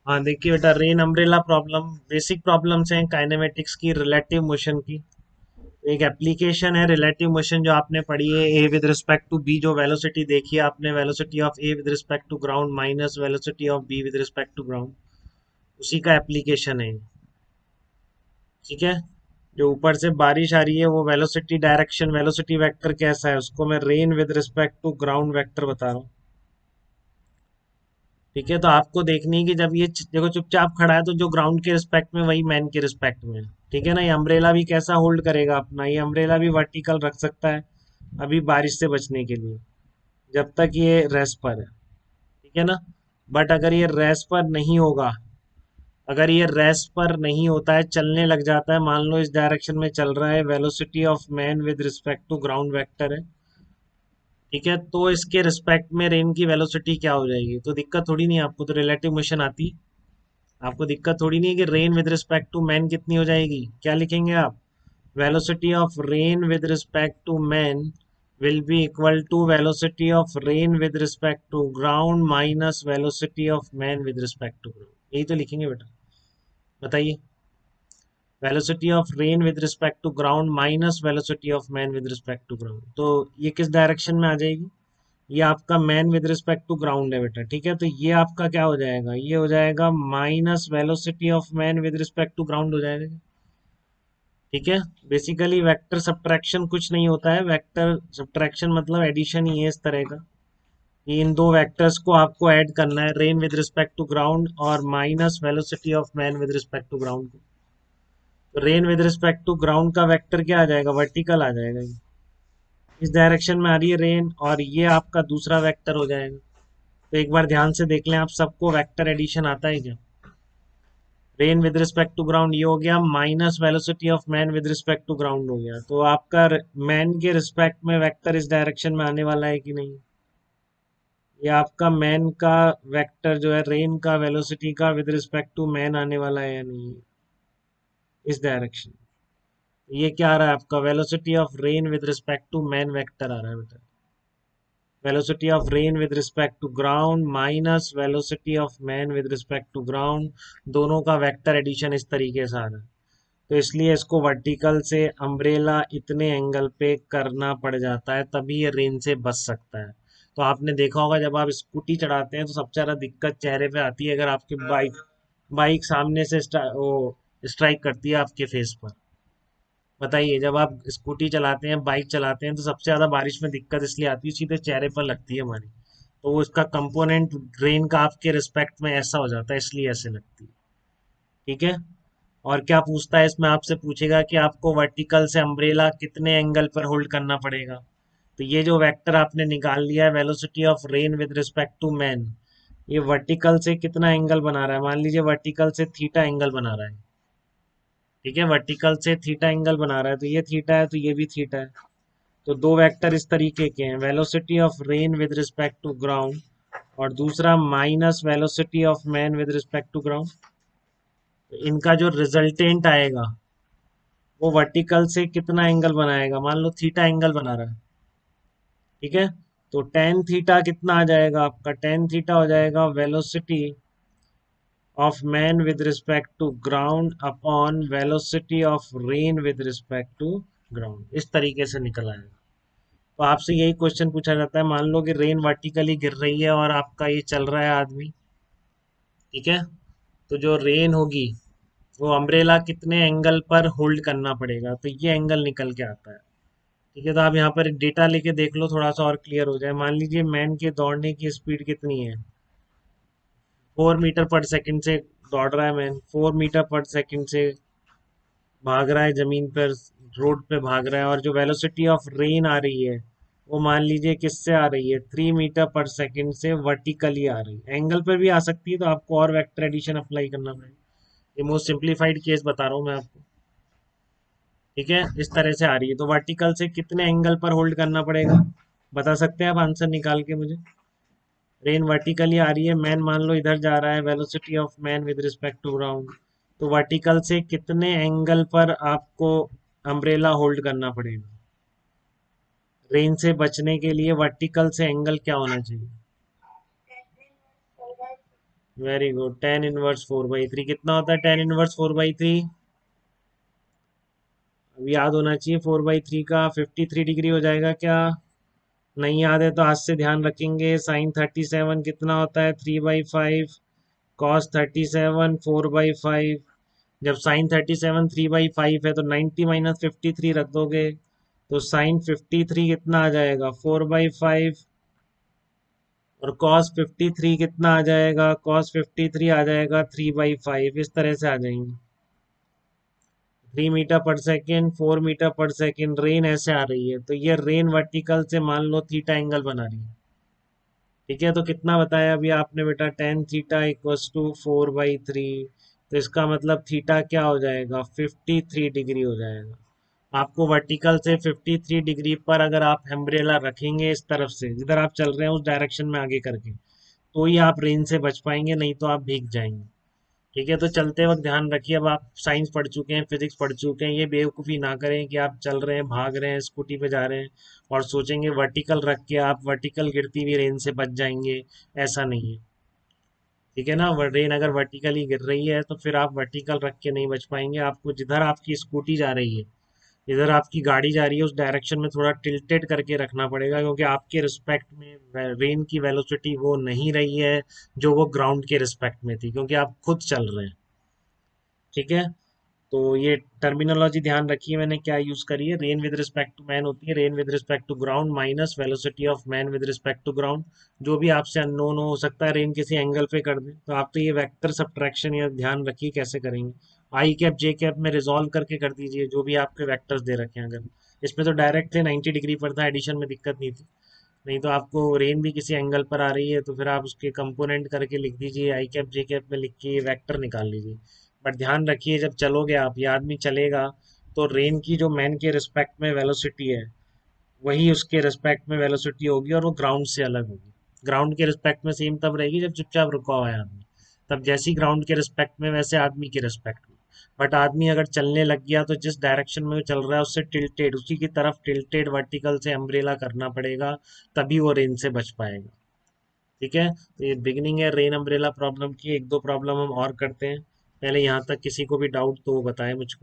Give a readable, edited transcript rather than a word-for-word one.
हाँ देखिए बेटा, rain umbrella problem basic problems हैं काइनेमेटिक्स की, रिलेटिव मोशन की। एक एप्लीकेशन है रिलेटिव मोशन जो आपने पढ़ी है, A with respect to B, जो वेलोसिटी देखी है आपने, velocity of A with respect to ground minus velocity of B with respect to ground, उसी का एप्लीकेशन है। ठीक है, जो ऊपर से बारिश आ रही है वो वेलोसिटी डायरेक्शन, वेलोसिटी वेक्टर कैसा है उसको मैं rain with respect to ground vector बता रहा हूँ। ठीक है, तो आपको देखनी है कि जब ये देखो चुपचाप खड़ा है तो जो ग्राउंड के रिस्पेक्ट में वही मैन के रिस्पेक्ट में है। ठीक है ना, ये अम्ब्रेला भी कैसा होल्ड करेगा अपना, ये अम्ब्रेला भी वर्टिकल रख सकता है अभी बारिश से बचने के लिए, जब तक ये रेस्ट पर है। ठीक है ना, बट अगर ये रेस्ट पर नहीं होगा, अगर ये रेस्ट पर नहीं होता है, चलने लग जाता है, मान लो इस डायरेक्शन में चल रहा है, velocity of man with respect to ground vector है। ठीक है, तो इसके रिस्पेक्ट में रेन की वेलोसिटी क्या हो जाएगी, तो दिक्कत थोड़ी नहीं है आपको, तो रिलेटिव मोशन आती। आपको दिक्कत थोड़ी नहीं है कि rain with respect to man कितनी हो जाएगी, क्या लिखेंगे आप, velocity of rain with respect to man will be equal to velocity of rain with respect to ground minus velocity of man with respect to ground, यही तो लिखेंगे बेटा। बताइए, velocity of rain with respect to ground minus velocity of man with respect to ground, तो ये किस direction में आ जाएगी, ये आपका man with respect to ground है बेटा। ठीक है, तो ये आपका क्या हो जाएगा, ये हो जाएगा minus velocity of man with respect to ground हो जाएगा। ठीक है, बेसिकली वेक्टर सब्ट्रैक्शन कुछ नहीं होता है, वेक्टर सब्ट्रैक्शन मतलब एडिशन ही है इस तरह का, कि इन दो वेक्टर्स को आपको ऐड करना है, rain with respect to ground और minus velocity of man with respect to ground को। तो rain with respect to ground का वेक्टर क्या आ जाएगा, वर्टिकल आ जाएगा, ये इस डायरेक्शन में आ रही है रेन, और ये आपका दूसरा वेक्टर हो जाएगा। तो एक बार ध्यान से देख लें आप, सबको वेक्टर एडिशन आता है क्या। Rain with respect to ground ये हो गया, minus velocity of man with respect to ground हो गया, तो आपका मैन के रिस्पेक्ट में वेक्टर इस डायरेक्शन में आने वाला है कि नहीं, ये आपका मैन का वेक्टर जो है रेन का वेलोसिटी का विद रिस्पेक्ट टू मैन आने वाला है या नहीं, इस डायरेक्शन। ये क्या आ रहा है आपका, velocity of rain with respect to man vector आ रहा है बेटा, velocity of rain with respect to ground minus velocity of man with respect to ground, दोनों का वेक्टर एडिशन इस तरीके से आ रहा है। तो इसलिए इसको वर्टिकल से अम्ब्रेला इतने एंगल पे करना पड़ जाता है, तभी ये रेन से बच सकता है। तो आपने देखा होगा जब आप स्कूटी चढ़ाते हैं तो सबसे ज्यादा दिक्कत चेहरे पे आती है, अगर आपकी बाइक बाइक सामने से वो स्ट्राइक करती है आपके फेस पर। बताइए, जब आप स्कूटी चलाते हैं, बाइक चलाते हैं, तो सबसे ज्यादा बारिश में दिक्कत इसलिए आती है, सीधे चेहरे पर लगती है हमारी। तो वो इसका कंपोनेंट रेन का आपके रिस्पेक्ट में ऐसा हो जाता है, इसलिए ऐसे लगती है। ठीक है, और क्या पूछता है इसमें, आपसे पूछेगा कि आपको वर्टिकल से अम्ब्रेला कितने एंगल पर होल्ड करना पड़ेगा। तो ये जो वेक्टर आपने निकाल लिया है, velocity of rain with respect to man, ये वर्टिकल से कितना एंगल बना रहा है, मान लीजिए वर्टिकल से थीटा एंगल बना रहा है। ठीक है, वर्टिकल से थीटा एंगल बना रहा है, तो ये थीटा है तो ये भी थीटा है। तो दो वेक्टर इस तरीके के हैं, velocity of rain with respect to ground और दूसरा minus velocity of man with respect to ground. इनका जो रिजल्टेंट आएगा वो वर्टिकल से कितना एंगल बनाएगा, मान लो थीटा एंगल बना रहा है। ठीक है, तो टेन थीटा कितना आ जाएगा आपका, टेन थीटा हो जाएगा velocity of man with respect to ground upon velocity of rain with respect to ground, इस तरीके से निकल आएगा। तो आपसे यही क्वेश्चन पूछा जाता है, मान लो कि रेन वर्टिकली गिर रही है और आपका ये चल रहा है आदमी। ठीक है, तो जो रेन होगी वो अम्ब्रेला कितने एंगल पर होल्ड करना पड़ेगा, तो ये एंगल निकल के आता है। ठीक है, तो आप यहाँ पर एक डेटा लेके देख लो, थोड़ा सा और क्लियर हो जाए। मान लीजिए मैन के दौड़ने की स्पीड कितनी है, 4 मीटर पर सेकंड से दौड़ रहा है मैन, 4 मीटर पर सेकंड से भाग रहा है जमीन पर, रोड पे भाग रहा है, और जो वेलोसिटी ऑफ रेन आ रही है वो मान लीजिए किससे आ रही है, 3 मीटर पर सेकंड से वर्टिकली आ रही है, एंगल पर भी आ सकती है, तो आपको और वेक्टर एडिशन अप्लाई करना पड़ेगा। ये मोस्ट सिंप्लीफाइड केस बता रहा हूँ मैं आपको। ठीक है, इस तरह से आ रही है, तो वर्टिकल से कितने एंगल पर होल्ड करना पड़ेगा, बता सकते हैं आप आंसर निकाल के मुझे। रेन वर्टिकली आ रही है, मैन मान लो इधर जा रहा है, velocity of man with respect to ground, तो वर्टिकल से कितने एंगल पर आपको अम्ब्रेला होल्ड करना पड़ेगा, रेन से बचने के लिए वर्टिकल से एंगल क्या होना चाहिए। Very good. टेन इनवर्स 4/3 कितना होता है? टेन इनवर्स 4/3 अब याद होना चाहिए। 4/3 का 53 डिग्री हो जाएगा क्या? नहीं याद है तो आज से ध्यान रखेंगे। साइन 37 कितना होता है? 3/5। कॉस 37 4/5। जब साइन 37 3/5 है तो 90 माइनस 53 रख दोगे तो साइन 53 कितना आ जाएगा? 4/5। और कॉस 53 कितना आ जाएगा? कॉस 53 आ जाएगा 3/5। इस तरह से आ जाएंगे। 3 मीटर पर सेकेंड, 4 मीटर पर सेकेंड। रेन ऐसे आ रही है तो ये रेन वर्टिकल से मान लो थीटा एंगल बना रही है। ठीक है, तो कितना बताया अभी आपने बेटा? Tan theta equals to 4/3। तो इसका मतलब थीटा क्या हो जाएगा? 53 डिग्री हो जाएगा। आपको वर्टिकल से 53 डिग्री पर अगर आप अम्ब्रेला रखेंगे इस तरफ से जिधर आप चल रहे हैं उस डायरेक्शन में आगे करके, तो ही आप रेन से बच पाएंगे, नहीं तो आप भीग जाएंगे। ठीक है, तो चलते वक्त ध्यान रखिए। अब आप साइंस पढ़ चुके हैं, फिजिक्स पढ़ चुके हैं, ये बेवकूफ़ी ना करें कि आप चल रहे हैं, भाग रहे हैं, स्कूटी पे जा रहे हैं और सोचेंगे वर्टिकल रख के आप वर्टिकल गिरती हुई रेन से बच जाएंगे। ऐसा नहीं है। ठीक है ना? रेन अगर वर्टिकली गिर रही है तो फिर आप वर्टिकल रख के नहीं बच पाएंगे। आपको जिधर आपकी स्कूटी जा रही है, इधर आपकी गाड़ी जा रही है, उस डायरेक्शन में थोड़ा टिल्टेड करके रखना पड़ेगा, क्योंकि आपके रिस्पेक्ट में रेन की वेलोसिटी वो नहीं रही है जो वो ग्राउंड के रिस्पेक्ट में थी, क्योंकि आप खुद चल रहे हैं। ठीक है, तो ये टर्मिनोलॉजी ध्यान रखिए मैंने क्या यूज करी है। Rain with respect to man होती है rain with respect to ground minus velocity of man with respect to ground. जो भी आपसे अननोन हो सकता है रेन किसी एंगल पे कर दे, तो आप तो ये वेक्टर सब्ट्रैक्शन या ध्यान रखिए कैसे करेंगे। आई कैप जे कैप में रिजॉल्व करके कर दीजिए जो भी आपके वेक्टर्स दे रखे हैं। अगर इसमें तो डायरेक्ट थे 90 डिग्री पर था, एडिशन में दिक्कत नहीं थी। नहीं तो आपको रेन भी किसी एंगल पर आ रही है तो फिर आप उसके कंपोनेंट करके लिख दीजिए, आई कैप जे कैप में लिख के ये वेक्टर निकाल लीजिए। बट ध्यान रखिए जब चलोगे आप, ये आदमी चलेगा तो रेन की जो मैन के रिस्पेक्ट में वेलोसिटी है वही उसके रिस्पेक्ट में वेलोसिटी होगी, और वो ग्राउंड से अलग होगी। ग्राउंड के रिस्पेक्ट में सेम तब रहेगी जब चुपचाप रुका हुआ है आदमी। तब जैसी ग्राउंड के रिस्पेक्ट में वैसे आदमी के रिस्पेक्ट में। बट आदमी अगर चलने लग गया तो जिस डायरेक्शन में वो चल रहा है उससे टिल्टेड, उसी की तरफ टिल्टेड वर्टिकल से अम्ब्रेला करना पड़ेगा, तभी वो रेन से बच पाएगा। ठीक है, तो ये बिगिनिंग है रेन अम्ब्रेला प्रॉब्लम की। एक दो प्रॉब्लम हम और करते हैं। पहले यहाँ तक किसी को भी डाउट तो वो बताए मुझको।